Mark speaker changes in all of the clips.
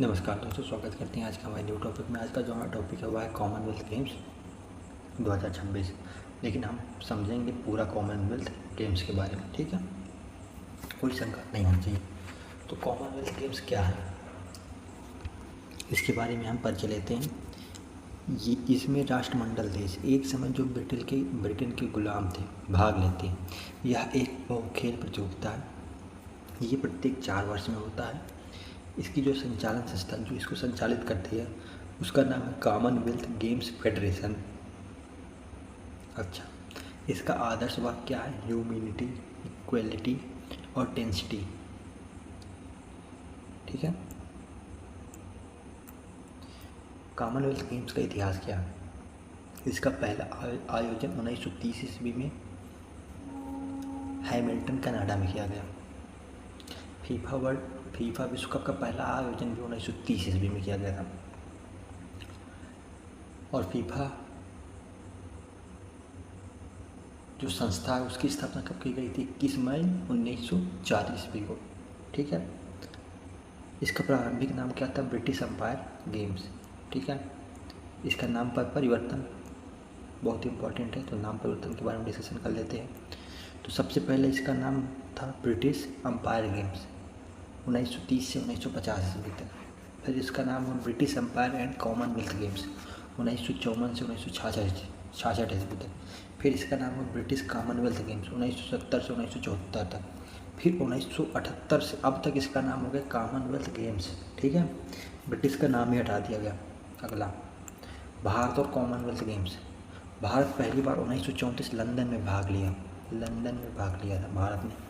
Speaker 1: नमस्कार दोस्तों, स्वागत करते हैं आज का हमारे न्यू टॉपिक में। आज का जो हमारा टॉपिक है वह है कॉमनवेल्थ गेम्स 2026। लेकिन हम समझेंगे पूरा कॉमनवेल्थ गेम्स के बारे में, ठीक है। कोई शंका नहीं होनी चाहिए। तो कॉमनवेल्थ गेम्स क्या है, इसके बारे में हम परिचय लेते हैं। ये इसमें राष्ट्रमंडल देश एक समय जो ब्रिटेन के गुलाम थे भाग लेते हैं। यह एक बहुखेल प्रतियोगिता है। ये प्रत्येक 4 वर्ष में होता है। इसकी जो संचालन संस्था जो इसको संचालित करती है उसका नाम है कॉमनवेल्थ गेम्स फेडरेशन। अच्छा, इसका आदर्श वाक्य क्या है? ह्यूमैनिटी, इक्वलिटी और डेंसिटी, ठीक है। कॉमनवेल्थ गेम्स का इतिहास क्या है? इसका पहला आयोजन 1930 ईस्वी में हैमिल्टन कनाडा में किया गया। फीफा विश्व कप का पहला आयोजन भी 1930 ईस्वी में किया गया था। और फीफा जो संस्था है उसकी स्थापना कब की गई थी? 21 मई 1940 ईस्वी को, ठीक है। इसका प्रारंभिक नाम क्या था? ब्रिटिश एम्पायर गेम्स, ठीक है। इसका नाम पर परिवर्तन बहुत इंपॉर्टेंट है, तो नाम परिवर्तन के बारे में डिस्कशन कर लेते हैं। तो सबसे पहले इसका नाम था ब्रिटिश एम्पायर गेम्स 1930 से 1950 ईस्वी तक। फिर इसका नाम हुआ British Empire and Commonwealth Games 1954 से 1966 ईस्वी तक। फिर इसका नाम हुआ ब्रिटिश कॉमनवेल्थ गेम्स 1970 से 1974 तक। फिर 1978 से अब तक इसका नाम हो गया कॉमनवेल्थ गेम्स, ठीक है। ब्रिटिश का नाम ही हटा दिया गया। अगला, भारत और कॉमनवेल्थ गेम्स। भारत पहली बार 1934 लंदन में भाग लिया था भारत ने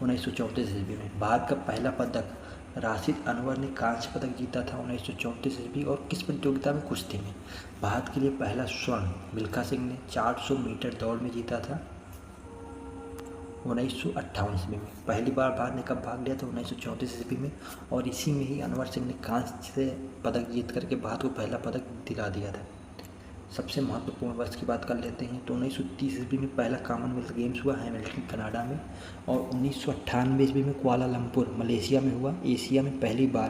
Speaker 1: 1934 ईस्वी में। भारत का पहला पदक राशिद अनवर ने कांस्य पदक जीता था 1934 ईस्वी। और किस प्रतियोगिता में? कुश्ती में। भारत के लिए पहला स्वर्ण मिल्खा सिंह ने 400 मीटर दौड़ में जीता था 1958 ईस्वी में। पहली बार भारत ने कब भाग लिया था? 1934 ईस्वी में। और इसी में ही अनवर सिंह ने कांस्य पदक जीत करके भारत को पहला पदक दिला दिया था। सबसे महत्वपूर्ण वर्ष की बात कर लेते हैं तो 1930 ईस्वी में पहला कॉमनवेल्थ गेम्स हुआ हैमिल्टन कनाडा में। और 1998 ईस्वी में कुआलालंपुर मलेशिया में हुआ। एशिया में पहली बार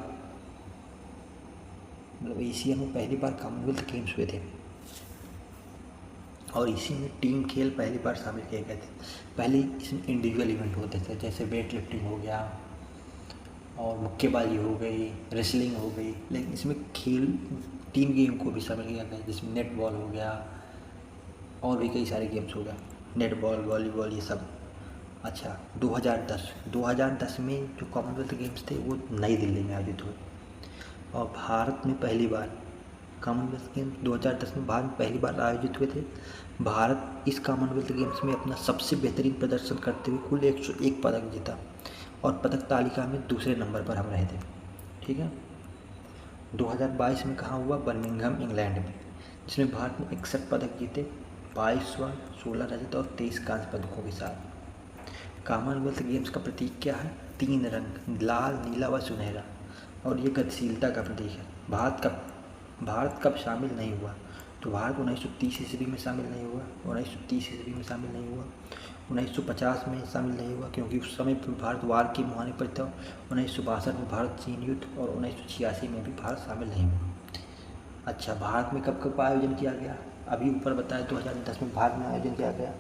Speaker 1: कॉमनवेल्थ गेम्स हुए थे। और इसी में टीम खेल पहली बार शामिल किए गए थे। पहले इसमें इंडिविजुअल इवेंट होते थे, जैसे वेट लिफ्टिंग हो गया और मुक्केबाजी हो गई, रेसलिंग हो गई। लेकिन इसमें खेल टीम गेम को भी शामिल किया गया, जिसमें नेट बॉल हो गया और भी कई सारे गेम्स हो गया, नेट बॉल, वॉलीबॉल, ये सब। अच्छा, 2010 में जो कॉमनवेल्थ गेम्स थे वो नई दिल्ली में आयोजित हुए। और भारत में पहली बार कॉमनवेल्थ गेम्स 2010 में भारत में पहली बार आयोजित हुए थे। भारत इस कॉमनवेल्थ गेम्स में अपना सबसे बेहतरीन प्रदर्शन करते हुए कुल 101 पदक जीता और पदक तालिका में दूसरे नंबर पर हम रहे थे, ठीक है। 2022 में कहाँ हुआ? बर्मिंघम, इंग्लैंड में, जिसमें भारत ने 61 पदक जीते, 22 स्वर्ण, 16 रजत और 23 कांस्य पदकों के साथ। कॉमनवेल्थ गेम्स का प्रतीक क्या है? 3 रंग, लाल, नीला व सुनहरा। और ये गतिशीलता का प्रतीक है। भारत कब शामिल नहीं हुआ? तो भारत 1930 ईस्वी में शामिल नहीं हुआ, 1930 ईस्वी में शामिल नहीं हुआ, 1950 में शामिल नहीं हुआ क्योंकि उस समय भारत वार के मुहाने पर था। 1962 में भारत चीन युद्ध और 1986 में भी भारत शामिल नहीं हुआ। अच्छा, भारत में कब कब आयोजन किया गया? अभी ऊपर बताया 2010 में भारत में आयोजन किया गया,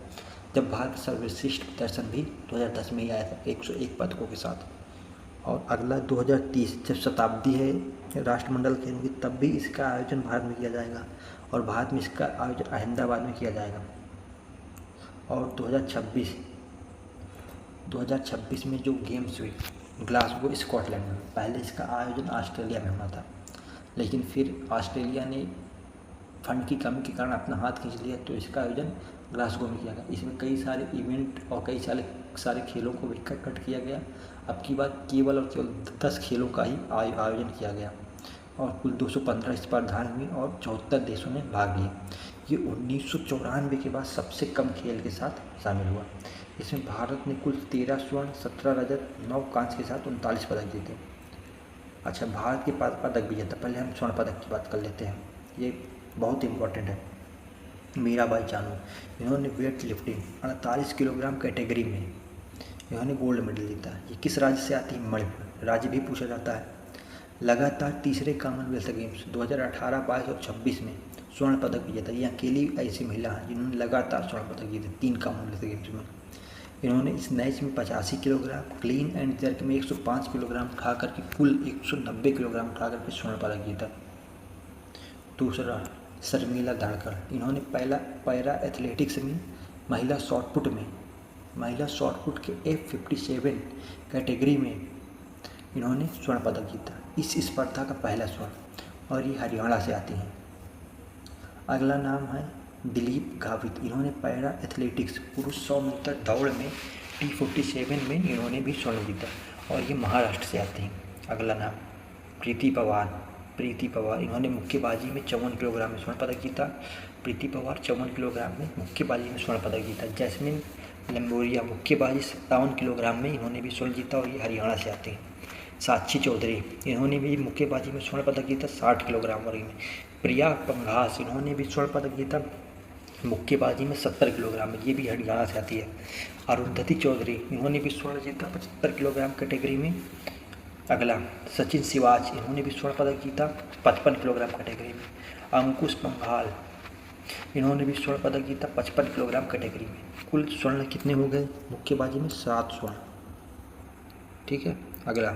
Speaker 1: जब भारत का सर्वश्रेष्ठ प्रदर्शन भी 2010 में ही आया था 101 पदकों के साथ। और अगला 2030 जब शताब्दी है राष्ट्रमंडल खेलों की, तब भी इसका आयोजन भारत में किया जाएगा। और भारत में इसका आयोजन अहमदाबाद में किया जाएगा। और 2026 में जो गेम्स हुई ग्लासगो, स्कॉटलैंड में। पहले इसका आयोजन ऑस्ट्रेलिया में होना था, लेकिन फिर ऑस्ट्रेलिया ने फंड की कमी के कारण अपना हाथ खींच लिया, तो इसका आयोजन ग्लासगो में किया गया। इसमें कई सारे इवेंट और कई सारे खेलों को भी कट किया गया। अब की बात केवल 10 खेलों का ही आयोजन किया गया और कुल 215 स्पर्धाएं हुई और 74 देशों ने भाग लिया। ये 1994 के बाद सबसे कम खेल के साथ शामिल हुआ। इसमें भारत ने कुल 13 स्वर्ण, 17 रजत, 9 कांस्य के साथ 39 पदक जीते। अच्छा, भारत के पदक भी जीता। पहले हम स्वर्ण पदक की बात कर लेते हैं, ये बहुत इंपॉर्टेंट है। मीराबाई चानू, इन्होंने वेट लिफ्टिंग 48 किलोग्राम कैटेगरी में इन्होंने गोल्ड मेडल जीता। ये किस राज्य से आती है? मणिपुर। राज्य भी पूछा जाता है। लगातार तीसरे कॉमनवेल्थ गेम्स 2018, 22 और 26 में स्वर्ण पदक विजेता। ये अकेली ऐसी महिला है जिन्होंने लगातार स्वर्ण पदक जीते 3 कॉमनवेल्थ गेम्स में। इन्होंने इस मैच में 85 किलोग्राम, क्लीन एंड जर्क में 105 किलोग्राम उठा करके कुल 190 किलोग्राम उठा करके स्वर्ण पदक जीता। दूसरा, शर्मिला धाड़कर। इन्होंने पहला पैरा एथलेटिक्स में महिला शॉटपुट के F57 कैटेगरी में इन्होंने स्वर्ण पदक जीता। इस स्पर्धा का पहला स्वर्ण, और ये हरियाणा से आती हैं। अगला नाम है दिलीप गावित। इन्होंने पैरा एथलेटिक्स पुरुष 100 मीटर दौड़ में T47 में इन्होंने भी स्वर्ण जीता, और ये महाराष्ट्र से आती हैं। अगला नाम प्रीति पवार। इन्होंने मुक्केबाजी में 54 किलोग्राम में स्वर्ण पदक जीता। प्रीति पवार 54 किलोग्राम में मुक्केबाजी में स्वर्ण पदक जीता। जैस्मिन लंबोरिया मुक्केबाजी 57 किलोग्राम में इन्होंने भी स्वर्ण जीता, और ये हरियाणा से आते हैं। साक्षी चौधरी, इन्होंने भी मुक्केबाजी में स्वर्ण पदक जीता 60 किलोग्राम वर्ग में। प्रिया पंघास, इन्होंने भी स्वर्ण पदक जीता मुक्केबाजी में 70 किलोग्राम में, ये भी हरियाणा से आती है। अरुंधति चौधरी, इन्होंने भी स्वर्ण जीता 75 किलोग्राम कैटेगरी में। अगला सचिन सिवाच, इन्होंने भी स्वर्ण पदक जीता 55 किलोग्राम कैटेगरी में। अंकुश पंघाल, इन्होंने भी स्वर्ण पदक जीता 55 किलोग्राम कैटेगरी में। कुल स्वर्ण कितने हो गए मुक्केबाजी में? 7 स्वर्ण। ठीक है। अगला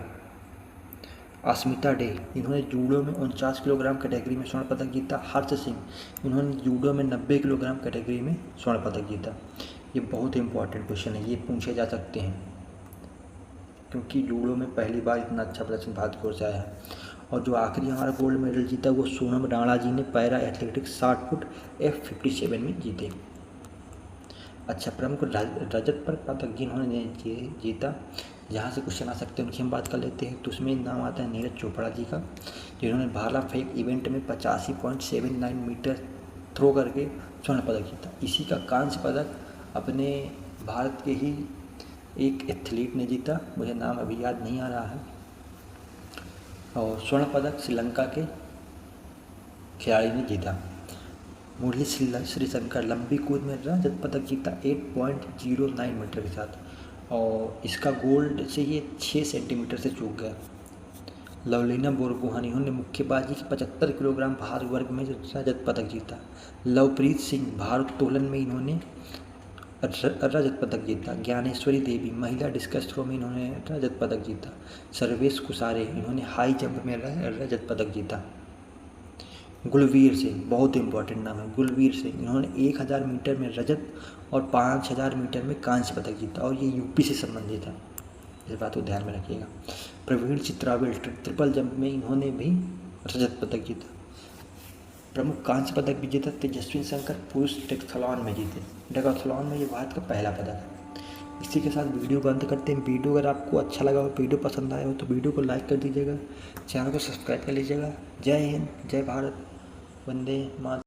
Speaker 1: अस्मिता डे, इन्होंने जूडो में 49 किलोग्राम कैटेगरी में स्वर्ण पदक जीता। हर्ष सिंह, इन्होंने जूडो में 90 किलोग्राम कैटेगरी में स्वर्ण पदक जीता। ये बहुत इंपॉर्टेंट क्वेश्चन है, ये पूछे जा सकते हैं, क्योंकि जूडो में पहली बार इतना अच्छा प्रदर्शन भारत की ओर से आया है। और जो आखिरी हमारा गोल्ड मेडल जीता वो सोनम राणा जी ने पैरा एथलेटिक्स 60 फुट F57 में जीते। अच्छा, प्रमुख रजत पदक जिन्होंने जीता, जहाँ से क्वेश्चन आ सकते हैं उनकी हम बात कर लेते हैं। तो उसमें नाम आता है नीरज चोपड़ा जी का, जिन्होंने भाला फेंक इवेंट में 85.79 मीटर थ्रो करके स्वर्ण पदक जीता। इसी का कांस्य पदक अपने भारत के ही एक एथलीट ने जीता, मुझे नाम अभी याद नहीं आ रहा है। और स्वर्ण पदक श्रीलंका के खिलाड़ी ने जीता। मुरली श्रीशंकर लंबी कूद में रजत पदक जीता 8.09 मीटर के साथ, और इसका गोल्ड से ये 6 सेंटीमीटर से चूक गया। लवलीना बोरगोहान, इन्होंने मुक्केबाजी के 75 किलोग्राम भार वर्ग में रजत पदक जीता। लवप्रीत सिंह भारोत्तोलन में इन्होंने रजत पदक जीता। ज्ञानेश्वरी देवी महिला डिस्कस थ्रो में इन्होंने रजत पदक जीता। सर्वेश कुसारे, इन्होंने हाई जंप में रजत पदक जीता। गुलवीर सिंह, बहुत इंपॉर्टेंट नाम है गुलवीर सिंह, इन्होंने 1000 मीटर में रजत और 5000 मीटर में कांस्य पदक जीता, और ये यूपी से संबंधित है, इस बात को ध्यान में रखिएगा। प्रवीण चित्रावेल ट्रिपल जंप में इन्होंने भी रजत पदक जीता। प्रमुख कांस्य पदक विजेता तेजस्वी शंकर पुरुष डेकाथलॉन में जीते। डेकाथलॉन में ये भारत का पहला पदक है। इसी के साथ वीडियो बंद करते हैं। वीडियो अगर आपको अच्छा लगा हो, वीडियो पसंद आया हो तो वीडियो को लाइक कर दीजिएगा, चैनल को सब्सक्राइब कर लीजिएगा। जय हिंद, जय भारत, वंदे मातरम।